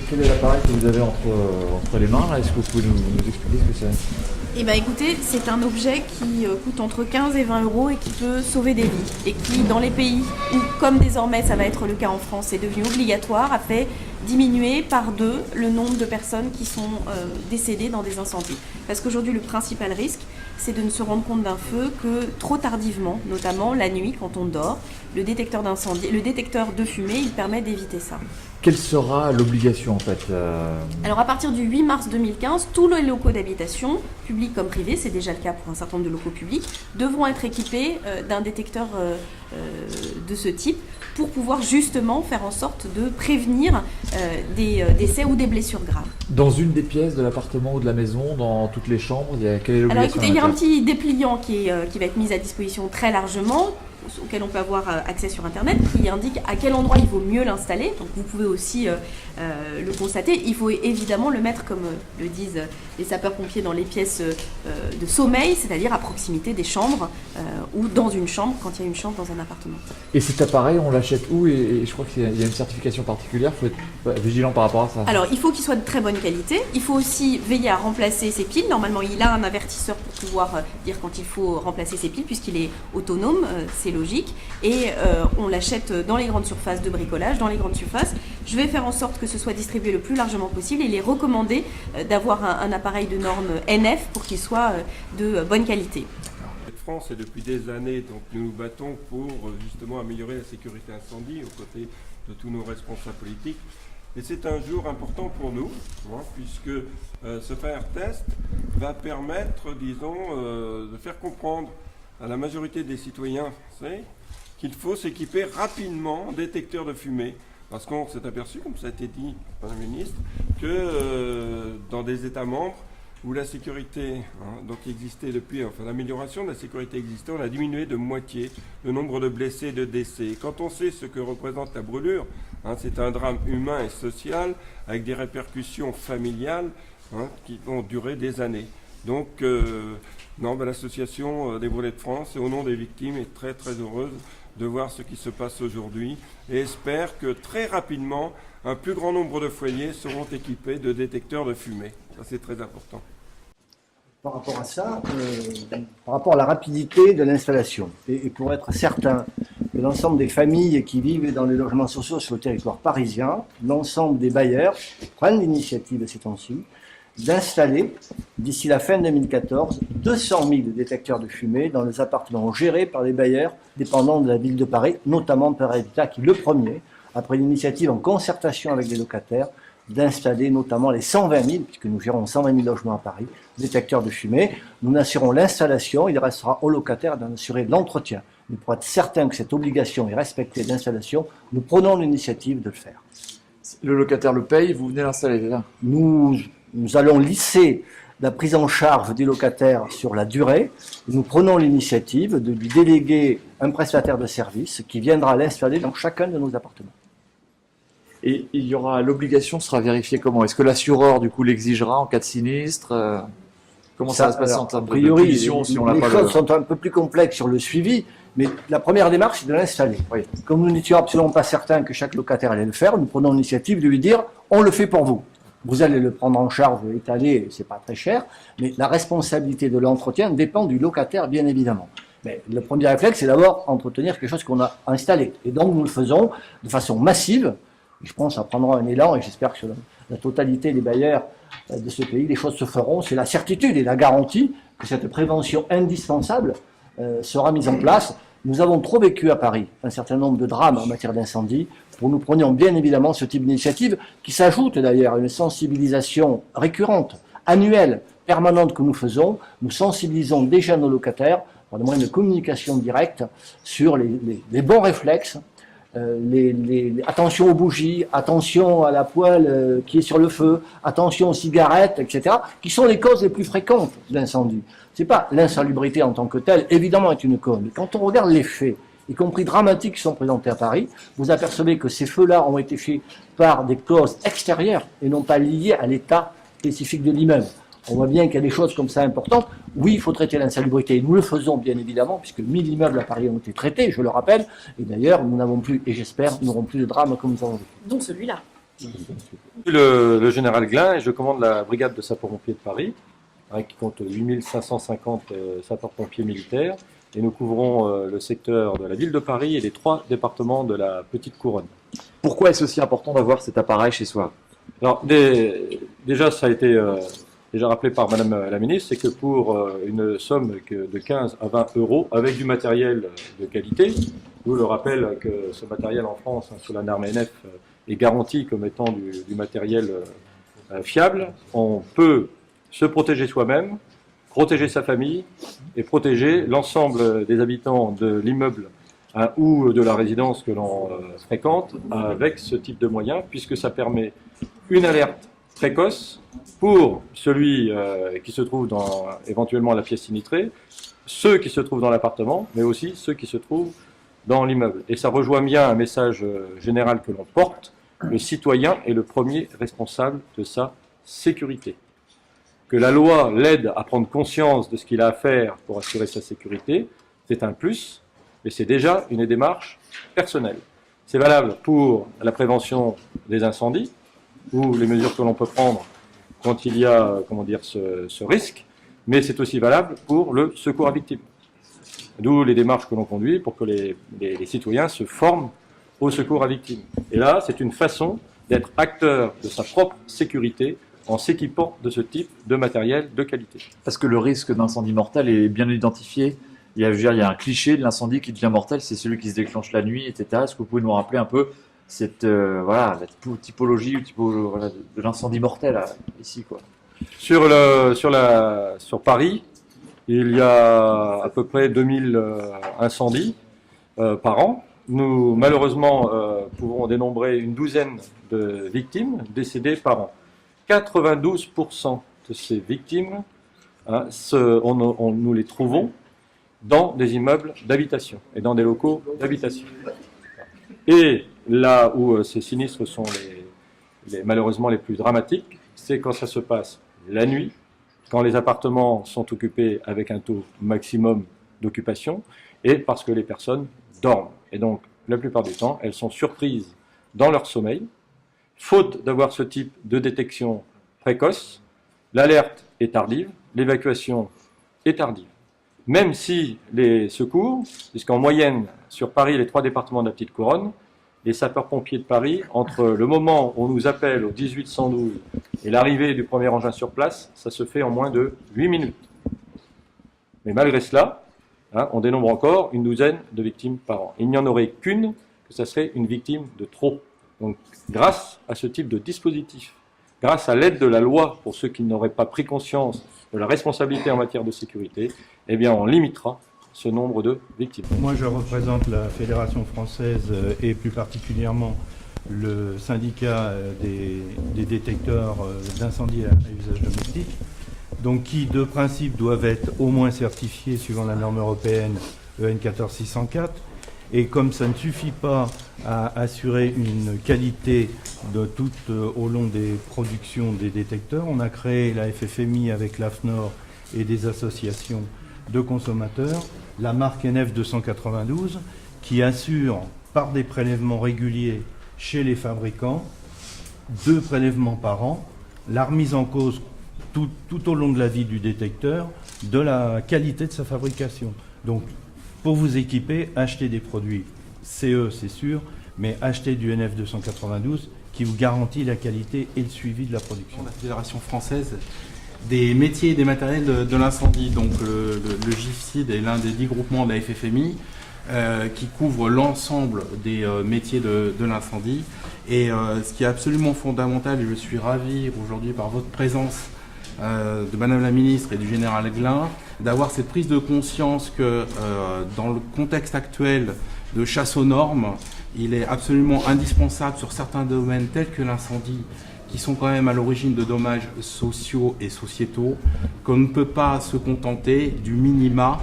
quel est l'appareil que vous avez entre les mains là? Est-ce que vous pouvez nous expliquer ce que c'est? Eh bien écoutez, c'est un objet qui coûte entre 15 et 20 euros et qui peut sauver des vies. Et qui, dans les pays où, comme désormais ça va être le cas en France, c'est devenu obligatoire, a fait diminuer par 2 le nombre de personnes qui sont décédées dans des incendies. Parce qu'aujourd'hui, le principal risque, c'est de ne se rendre compte d'un feu que trop tardivement, notamment la nuit quand on dort. Le détecteur d'incendie, le détecteur de fumée, il permet d'éviter ça. Quelle sera l'obligation en fait Alors à partir du 8 mars 2015, tous les locaux d'habitation, publics comme privés, c'est déjà le cas pour un certain nombre de locaux publics, devront être équipés d'un détecteur de ce type pour pouvoir justement faire en sorte de prévenir des décès ou des blessures graves. Dans une des pièces de l'appartement ou de la maison, dans toutes les chambres, quelle est l'obligation? Alors écoutez, il y a un petit dépliant qui va être mis à disposition très largement, auquel on peut avoir accès sur internet, qui indique à quel endroit il vaut mieux l'installer. Donc vous pouvez aussi le constater. Il faut évidemment le mettre, comme le disent les sapeurs-pompiers, dans les pièces de sommeil, c'est-à-dire à proximité des chambres ou dans une chambre quand il y a une chambre dans un appartement. Et cet appareil, on l'achète où? Et je crois qu'il y a une certification particulière, il faut être vigilant par rapport à ça. Alors il faut qu'il soit de très bonne qualité. Il faut aussi veiller à remplacer ses piles. Normalement, il a un avertisseur pour pouvoir dire quand il faut remplacer ses piles, puisqu'il est autonome, c'est logique. Et on l'achète dans les grandes surfaces de bricolage, dans les grandes surfaces. Je vais faire en sorte que ce soit distribué le plus largement possible. Il est recommandé d'avoir un appareil de norme NF pour qu'il soit de bonne qualité. France, et depuis des années, donc, nous nous battons pour justement améliorer la sécurité incendie aux côtés de tous nos responsables politiques. Et c'est un jour important pour nous, puisque ce fire test va permettre, disons, de faire comprendre à la majorité des citoyens qu'il faut s'équiper rapidement en détecteur de fumée. Parce qu'on s'est aperçu, comme ça a été dit par le ministre, que dans des États membres où la sécurité donc existait depuis, enfin l'amélioration de la sécurité existait, on a diminué de moitié le nombre de blessés et de décès. Et quand on sait ce que représente la brûlure, c'est un drame humain et social avec des répercussions familiales qui vont durer des années. Donc l'association des Brûlés de France, et au nom des victimes, est très très heureuse de voir ce qui se passe aujourd'hui et espère que très rapidement, un plus grand nombre de foyers seront équipés de détecteurs de fumée. Ça, c'est très important. Par rapport à ça, par rapport à la rapidité de l'installation, et pour être certain que l'ensemble des familles qui vivent dans les logements sociaux sur le territoire parisien, l'ensemble des bailleurs prennent l'initiative ces temps-ci d'installer, d'ici la fin 2014, 200 000 détecteurs de fumée dans les appartements gérés par les bailleurs dépendants de la ville de Paris, notamment par Habitat, qui le premier, après l'initiative en concertation avec les locataires, d'installer notamment les 120 000, puisque nous gérons 120 000 logements à Paris, détecteurs de fumée. Nous assurons l'installation, il restera aux locataires d'en assurer l'entretien. Mais pour être certain que cette obligation est respectée d'installation, nous prenons l'initiative de le faire. Le locataire le paye, vous venez l'installer, c'est ça? Nous allons lisser la prise en charge des locataires sur la durée. Nous prenons l'initiative de lui déléguer un prestataire de service qui viendra l'installer dans chacun de nos appartements. Et il y aura, l'obligation sera vérifiée comment? Est-ce que l'assureur, du coup, l'exigera en cas de sinistre? Comment ça va se passer en termes de pollution si on l'a pas? Les choses sont un peu plus complexes sur le suivi, mais la première démarche, c'est de l'installer. Oui. Comme nous n'étions absolument pas certains que chaque locataire allait le faire, nous prenons l'initiative de lui dire « on le fait pour vous ». Vous allez le prendre en charge, étaler, c'est pas très cher, mais la responsabilité de l'entretien dépend du locataire, bien évidemment. Mais le premier réflexe, c'est d'abord entretenir quelque chose qu'on a installé. Et donc, nous le faisons de façon massive. Je pense que ça prendra un élan, et j'espère que sur la totalité des bailleurs de ce pays, les choses se feront. C'est la certitude et la garantie que cette prévention indispensable sera mise en place. Nous avons trop vécu à Paris un certain nombre de drames en matière d'incendie pour nous prenions bien évidemment ce type d'initiative qui s'ajoute d'ailleurs à une sensibilisation récurrente, annuelle, permanente que nous faisons. Nous sensibilisons déjà nos locataires par des moyens de communication directe sur les bons réflexes, attention aux bougies, attention à la poêle qui est sur le feu, attention aux cigarettes, etc., qui sont les causes les plus fréquentes d'incendie. C'est pas l'insalubrité en tant que telle, évidemment, est une cause. Mais quand on regarde les faits, y compris dramatiques, qui sont présentés à Paris, vous apercevez que ces feux-là ont été faits par des causes extérieures et non pas liées à l'état spécifique de l'immeuble. On voit bien qu'il y a des choses comme ça importantes. Oui, il faut traiter l'insalubrité. Nous le faisons bien évidemment, puisque 1000 immeubles à Paris ont été traités, je le rappelle. Et d'ailleurs, nous n'avons plus, et j'espère, nous n'aurons plus de drames comme nous avons vu. Donc celui-là. Le général Glin et je commande la brigade de sapeurs-pompiers de Paris, qui compte 8550 sapeurs-pompiers militaires, et nous couvrons le secteur de la ville de Paris et les 3 départements de la Petite Couronne. Pourquoi est-ce aussi important d'avoir cet appareil chez soi? Alors, déjà, ça a été déjà rappelé par Madame la Ministre, c'est que pour une somme de 15 à 20 euros, avec du matériel de qualité, nous le rappelle que ce matériel en France, sous la norme NF, est garanti comme étant du matériel fiable, on peut se protéger soi-même, protéger sa famille et protéger l'ensemble des habitants de l'immeuble ou de la résidence que l'on fréquente avec ce type de moyens, puisque ça permet une alerte précoce pour celui qui se trouve dans éventuellement la pièce sinistrée, ceux qui se trouvent dans l'appartement, mais aussi ceux qui se trouvent dans l'immeuble. Et ça rejoint bien un message général que l'on porte: le citoyen est le premier responsable de sa sécurité. Que la loi l'aide à prendre conscience de ce qu'il a à faire pour assurer sa sécurité, c'est un plus, mais c'est déjà une démarche personnelle. C'est valable pour la prévention des incendies, ou les mesures que l'on peut prendre quand il y a, ce risque, mais c'est aussi valable pour le secours à victimes. D'où les démarches que l'on conduit pour que les citoyens se forment au secours à victimes. Et là, c'est une façon d'être acteur de sa propre sécurité en s'équipant de ce type de matériel de qualité. Parce que le risque d'incendie mortel est bien identifié. Il y a un cliché de l'incendie qui devient mortel, c'est celui qui se déclenche la nuit, etc. Est-ce que vous pouvez nous rappeler un peu cette la typologie de l'incendie mortel ici, quoi? Sur Paris, il y a à peu près 2000 incendies par an. Nous, malheureusement, pouvons dénombrer une douzaine de victimes décédées par an. 92% de ces victimes, nous les trouvons dans des immeubles d'habitation et dans des locaux d'habitation. Et là où ces sinistres sont malheureusement les plus dramatiques, c'est quand ça se passe la nuit, quand les appartements sont occupés avec un taux maximum d'occupation et parce que les personnes dorment. Et donc, la plupart du temps, elles sont surprises dans leur sommeil. Faute d'avoir ce type de détection précoce, l'alerte est tardive, l'évacuation est tardive. Même si les secours, puisqu'en moyenne, sur Paris et les 3 départements de la Petite Couronne, les sapeurs-pompiers de Paris, entre le moment où on nous appelle au 1812 et l'arrivée du premier engin sur place, ça se fait en moins de 8 minutes. Mais malgré cela, on dénombre encore une douzaine de victimes par an. Il n'y en aurait qu'une, que ça serait une victime de trop. Donc, grâce à ce type de dispositif, grâce à l'aide de la loi pour ceux qui n'auraient pas pris conscience de la responsabilité en matière de sécurité, eh bien, on limitera ce nombre de victimes. Moi, je représente la Fédération française et plus particulièrement le syndicat des détecteurs d'incendie à usage domestique, donc qui, de principe, doivent être au moins certifiés suivant la norme européenne EN 14604. Et comme ça ne suffit pas à assurer une qualité tout au long des productions des détecteurs, on a créé la FFMI avec l'AFNOR et des associations de consommateurs, la marque NF 292, qui assure par des prélèvements réguliers chez les fabricants, 2 prélèvements par an, la remise en cause tout au long de la vie du détecteur de la qualité de sa fabrication. Donc, pour vous équiper, achetez des produits CE, c'est sûr, mais achetez du NF 292 qui vous garantit la qualité et le suivi de la production. La Fédération française des métiers et des matériels de l'incendie, donc le GIFCID est l'un des 10 groupements de la FFMI qui couvre l'ensemble des métiers de l'incendie. Et ce qui est absolument fondamental, et je suis ravi aujourd'hui par votre présence de Madame la Ministre et du Général Glin, d'avoir cette prise de conscience que dans le contexte actuel de chasse aux normes, il est absolument indispensable sur certains domaines tels que l'incendie, qui sont quand même à l'origine de dommages sociaux et sociétaux, qu'on ne peut pas se contenter du minima.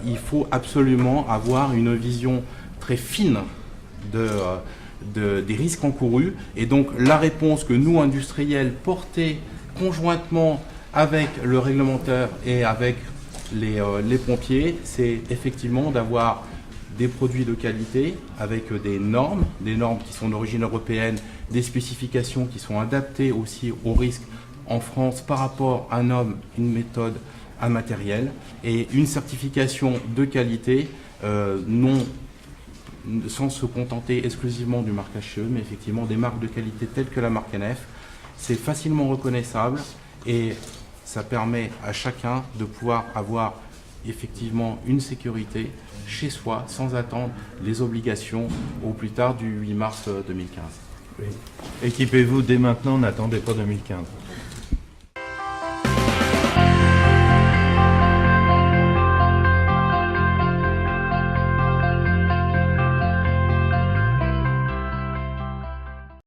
Il faut absolument avoir une vision très fine des risques encourus. Et donc la réponse que nous, industriels, portés conjointement avec le réglementaire et avec les pompiers, c'est effectivement d'avoir des produits de qualité avec des normes qui sont d'origine européenne, des spécifications qui sont adaptées aussi aux risques en France par rapport à une méthode, un matériel et une certification de qualité sans se contenter exclusivement du marquage CE, mais effectivement des marques de qualité telles que la marque NF. C'est facilement reconnaissable et ça permet à chacun de pouvoir avoir effectivement une sécurité chez soi sans attendre les obligations au plus tard du 8 mars 2015. Oui. Équipez-vous dès maintenant, n'attendez pas 2015.